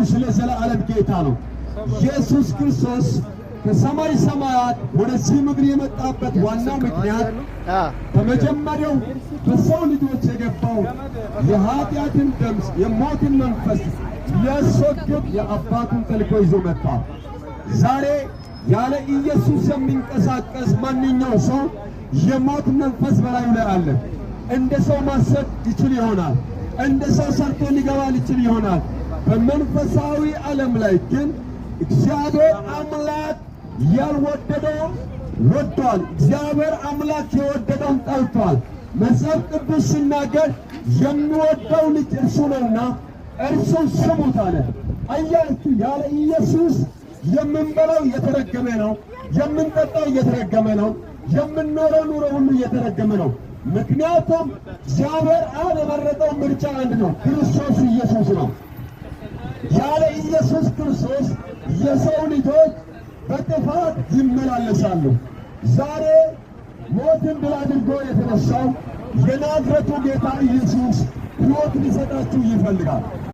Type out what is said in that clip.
ኢየሱስ ለዘላለም ጌታ ነው። ኢየሱስ ክርስቶስ ከሰማይ ሰማያት ወደዚህ ምድር የመጣበት ዋናው ምክንያት በመጀመሪያው በሰው ልጆች የገባው የኃጢአትን ድምፅ የሞትን መንፈስ ሊያስወግድ የአባቱን ተልእኮ ይዞ መጣ። ዛሬ ያለ ኢየሱስ የሚንቀሳቀስ ማንኛው ሰው የሞት መንፈስ በላዩ ላይ አለ። እንደ ሰው ማሰብ ይችል ይሆናል፣ እንደ ሰው ሰርቶ ሊገባ ይችል ይሆናል። በመንፈሳዊ ዓለም ላይ ግን እግዚአብሔር አምላክ ያልወደደው ወዷል። እግዚአብሔር አምላክ የወደደውን ጠልቷል። መጽሐፍ ቅዱስ ሲናገር የሚወደው ልጅ እርሱ ነውና እርሱን ስሙት አለ። አያችሁ፣ ያለ ኢየሱስ የምንበላው እየተረገመ ነው፣ የምንጠጣው እየተረገመ ነው፣ የምንኖረው ኑሮ ሁሉ እየተረገመ ነው። ምክንያቱም እግዚአብሔር አብ የመረጠው ምርጫ አንድ ነው፣ ክርስቶስ ኢየሱስ ነው። ያለ ኢየሱስ ክርስቶስ የሰው ልጆች በጥፋት ይመላለሳሉ። ዛሬ ሞትን ድል አድርጎ የተነሳው የናዝሬቱ ጌታ ኢየሱስ ሕይወት ሊሰጣችሁ ይፈልጋል።